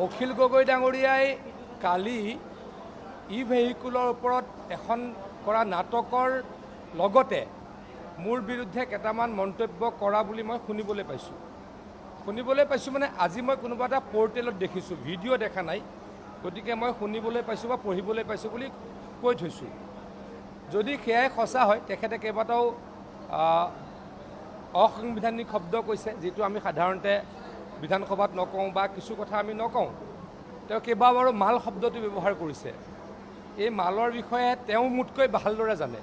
অখিল গগৈ ডাঙৰীয়াই কালি ই ভেহিকুলৰ ওপৰত এখন কৰা নাটকৰ লগতে মোৰ বিৰুদ্ধে কেইটামান মন্তব্য কৰা বুলি মই শুনিবলৈ পাইছোঁ মানে আজি মই কোনোবা এটা পৰ্টেলত দেখিছোঁ, ভিডিঅ' দেখা নাই, গতিকে মই শুনিবলৈ পাইছোঁ বা পঢ়িবলৈ পাইছোঁ বুলি কৈ থৈছোঁ। যদি সেয়াই সঁচা হয় তেখেতে কেইবাটাও অসাংবিধানিক শব্দ কৈছে, যিটো আমি সাধাৰণতে বিধানসভাত নকওঁ বা কিছু কথা আমি নকওঁ। তেওঁ কেইবাবাৰো মাল শব্দটো ব্যৱহাৰ কৰিছে। এই মালৰ বিষয়ে তেওঁ মোতকৈ ভালদৰে জানে।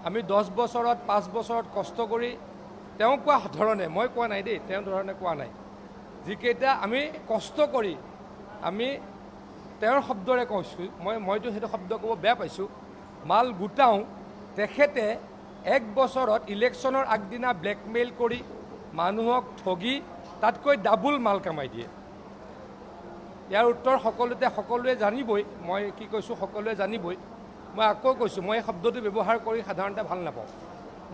আমি 10 বছৰত 5 বছৰত কষ্ট কৰি তেওঁ কোৱা ধৰণে, মই কোৱা নাই দেই, তেওঁ ধৰণে কোৱা নাই, যিকেইটা আমি কষ্ট কৰি আমি তেওঁৰ শব্দৰে কৈছোঁ, মইতো সেইটো শব্দ ক'ব বেয়া পাইছোঁ, মাল গোটাওঁ, তেখেতে 1 বছৰত ইলেকশ্যনৰ আগদিনা ব্লেকমেইল কৰি মানুহক ঠগি তাতকৈ ডাবুল মাল কামাই দিয়ে। ইয়াৰ উত্তৰ সকলোৱে জানিবই, মই কি কৈছোঁ সকলোৱে জানিবই। মই আকৌ কৈছোঁ, মই এই শব্দটো ব্যৱহাৰ কৰি সাধাৰণতে ভাল নাপাওঁ।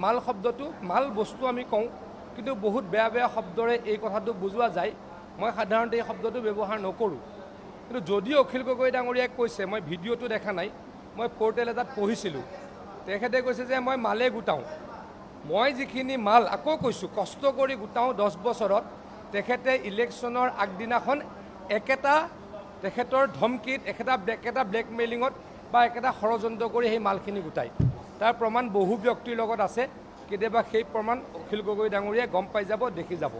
মাল শব্দটো, মাল বস্তু আমি কওঁ, কিন্তু বহুত বেয়া বেয়া শব্দৰে এই কথাটো বুজোৱা যায়। মই সাধাৰণতে এই শব্দটো ব্যৱহাৰ নকৰোঁ। কিন্তু যদি অখিল গগৈ ডাঙৰীয়াই কৈছে, মই ভিডিঅ'টো দেখা নাই, মই পৰ্টেল এটাত পঢ়িছিলোঁ, তেখেতে কৈছে যে মই মালে গোটাওঁ। মই যিখিনি মাল, আকৌ কৈছোঁ, কষ্ট কৰি গোটাওঁ 10 বছৰত, তেখেতে ইলেকশ্যনৰ আগদিনাখন একেটা তেখেতৰ ধমকিত, একেটা ব্লেকমেইলিঙত বা একেটা ষড়যন্ত্ৰ কৰি সেই মালখিনি গোটায়। তাৰ প্ৰমাণ বহু ব্যক্তিৰ লগত আছে। কেতিয়াবা সেই প্ৰমাণ অখিল গগৈ ডাঙৰীয়াই গম পাই যাব, দেখি যাব।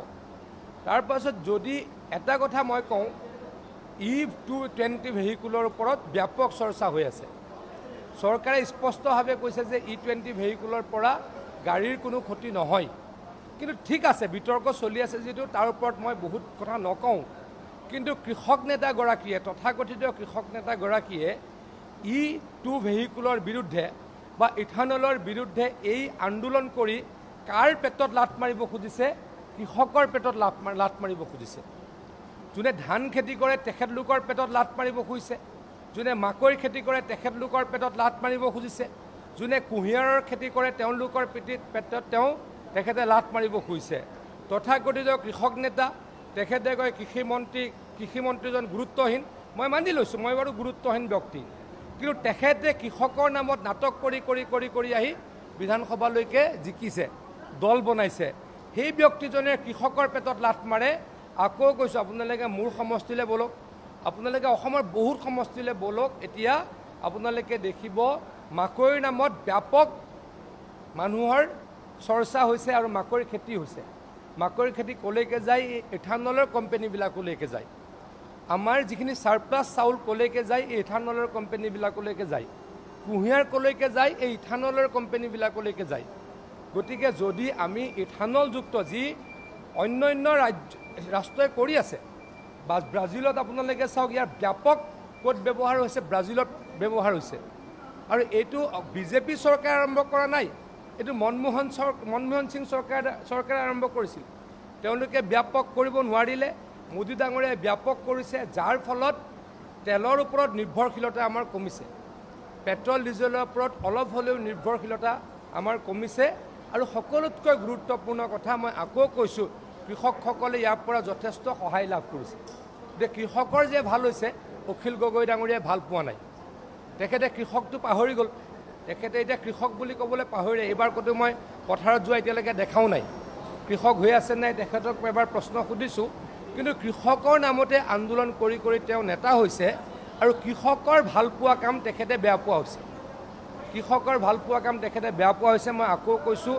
তাৰপাছত যদি এটা কথা মই কওঁ, E220 ভেহিকুলৰ ওপৰত ব্যাপক চৰ্চা হৈ আছে। চৰকাৰে স্পষ্টভাৱে কৈছে যে E20 ভেহিকুলৰ পৰা গাড়ীৰ কোনো ক্ষতি নহয়। কিন্তু ঠিক আছে, বিতৰ্ক চলি আছে যিটো, তাৰ ওপৰত মই বহুত কথা নকওঁ। কিন্তু কৃষক নেতাগৰাকীয়ে, তথাকথিত কৃষক নেতাগৰাকীয়ে E2 ভেহিকুলৰ বিৰুদ্ধে বা ইথানলৰ বিৰুদ্ধে এই আন্দোলন কৰি কাৰ পেটত লাত মাৰিব খুজিছে? কৃষকৰ পেটত লাত মাৰিব খুজিছে। যোনে ধান খেতি কৰে তেখেতলোকৰ পেটত লাত মাৰিব খুজিছে। যোনে মাকৈ খেতি কৰে তেখেতলোকৰ পেটত লাত মাৰিব খুজিছে। যোনে কুঁহিয়াৰৰ খেতি কৰে তেওঁলোকৰ পেটত তেখেতে লাত মাৰিব খুজিছে। তথাকথিত কৃষক নেতা, তেখেতে কয় কৃষিমন্ত্ৰীজন গুৰুত্বহীন। মই মানি লৈছোঁ, মই বাৰু গুৰুত্বহীন ব্যক্তি, কিন্তু তেখেতে কৃষকৰ নামত নাটক কৰি আহি বিধানসভালৈকে জিকিছে, দল বনাইছে। সেই ব্যক্তিজনে কৃষকৰ পেটত লাত মাৰে। আকৌ কৈছোঁ, আপোনালোকে মোৰ সমষ্টিলৈ বলক, আপোনালোকে অসমৰ বহুত সমষ্টিলৈ বলক, এতিয়া আপোনালোকে দেখিব মাকৈৰ নামত ব্যাপক মানুহৰ চৰ্চা হৈছে আৰু মাকৈৰ খেতি হৈছে। মাকৈৰ খেতি ক'লৈকে যায়? ইথানলৰ কোম্পানীবিলাকলৈকে যায়। আমাৰ যিখিনি ছাৰপ্লাছ চাউল ক'লৈকে যায়? এই ইথানলৰ কোম্পানীবিলাকলৈকে যায়। কুঁহিয়াৰ ক'লৈকে যায়? এই ইথানলৰ কোম্পানীবিলাকলৈকে যায়। গতিকে যদি আমি ইথানলযুক্ত যি অন্যান্য ৰাষ্ট্ৰই কৰি আছে, বা ব্ৰাজিলত আপোনালোকে চাওক, ইয়াৰ ব্যাপক ক'ত ব্যৱহাৰ হৈছে? ব্ৰাজিলত ব্যৱহাৰ হৈছে। আৰু এইটো বিজেপি চৰকাৰে আৰম্ভ কৰা নাই, এইটো মনমোহন সিং চৰকাৰে আৰম্ভ কৰিছিল। তেওঁলোকে ব্যাপক কৰিব নোৱাৰিলে, মোদী ডাঙৰীয়াই ব্যাপক কৰিছে, যাৰ ফলত তেলৰ ওপৰত নিৰ্ভৰশীলতা আমাৰ কমিছে। পেট্ৰল ডিজেলৰ ওপৰত অলপ হ'লেও নিৰ্ভৰশীলতা আমাৰ কমিছে। আৰু সকলোতকৈ গুৰুত্বপূৰ্ণ কথা, মই আকৌ কৈছোঁ, কৃষকসকলে ইয়াৰ পৰা যথেষ্ট সহায় লাভ কৰিছে। যে কৃষকৰ যে ভাল হৈছে, অখিল গগৈ ডাঙৰীয়াই ভাল পোৱা নাই। তেখেতে কৃষকটো পাহৰি গ'ল। তেখেতে এতিয়া কৃষক বুলি ক'বলৈ পাহৰিলে। এইবাৰ ক'তো মই পথাৰত যোৱা এতিয়ালৈকে দেখাও নাই। কৃষক হৈ আছে নাই তেখেতক এবাৰ প্ৰশ্ন সুধিছোঁ। কিন্তু কৃষকৰ নামতে আন্দোলন কৰি তেওঁ নেতা হৈছে, আৰু কৃষকৰ ভাল পোৱা কাম তেখেতে বেয়া পোৱা হৈছে। কৃষকৰ ভাল পোৱা কাম তেখেতে বেয়া পোৱা হৈছে। মই আকৌ কৈছোঁ,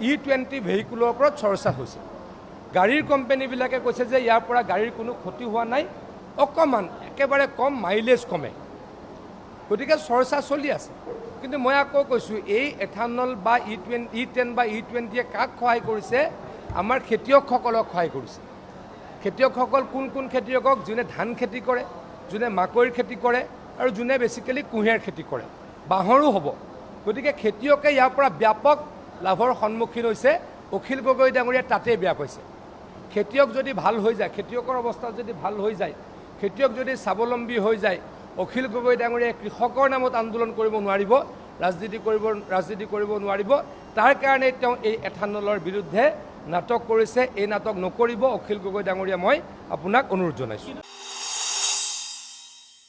E20 ভেহিকুলৰ ওপৰত চৰ্চা হৈছে। গাড়ীৰ কোম্পানীবিলাকে কৈছে যে ইয়াৰ পৰা গাড়ীৰ কোনো ক্ষতি হোৱা নাই, অকণমান একেবাৰে কম মাইলেজ কমে। গতিকে চৰ্চা চলি আছে। কিন্তু মই আকৌ কৈছোঁ, এই ইথানল বা E10 বা E20 কাক সহায় কৰিছে? আমাৰ খেতিয়কসকলক সহায় কৰিছে। খেতিয়কসকল কোন খেতিয়কক? যোনে ধান খেতি কৰে, যোনে মাকৈৰ খেতি কৰে, আৰু যোনে বেছিকেলি কুঁহিয়াৰ খেতি কৰে, বাঁহৰো হ'ব। গতিকে খেতিয়কে ইয়াৰ পৰা ব্যাপক লাভৰ সন্মুখীন হৈছে। অখিল গগৈ ডাঙৰীয়াই তাতেই বেয়া পাইছে। খেতিয়ক যদি ভাল হৈ যায়, খেতিয়কৰ অৱস্থা যদি ভাল হৈ যায়, খেতিয়ক যদি স্বাৱলম্বী হৈ যায়, অখিল গগৈ ডাঙৰীয়াই কৃষকৰ নামত আন্দোলন কৰিব নোৱাৰিব, ৰাজনীতি কৰিব নোৱাৰিব। তাৰ কাৰণে তেওঁ এই ইথানলৰ বিৰুদ্ধে নাটক কৰিছে এই নাটক নকৰিব অখিল গগৈ ডাঙৰীয়া মই আপোনাক অনুৰোধ জনাইছোঁ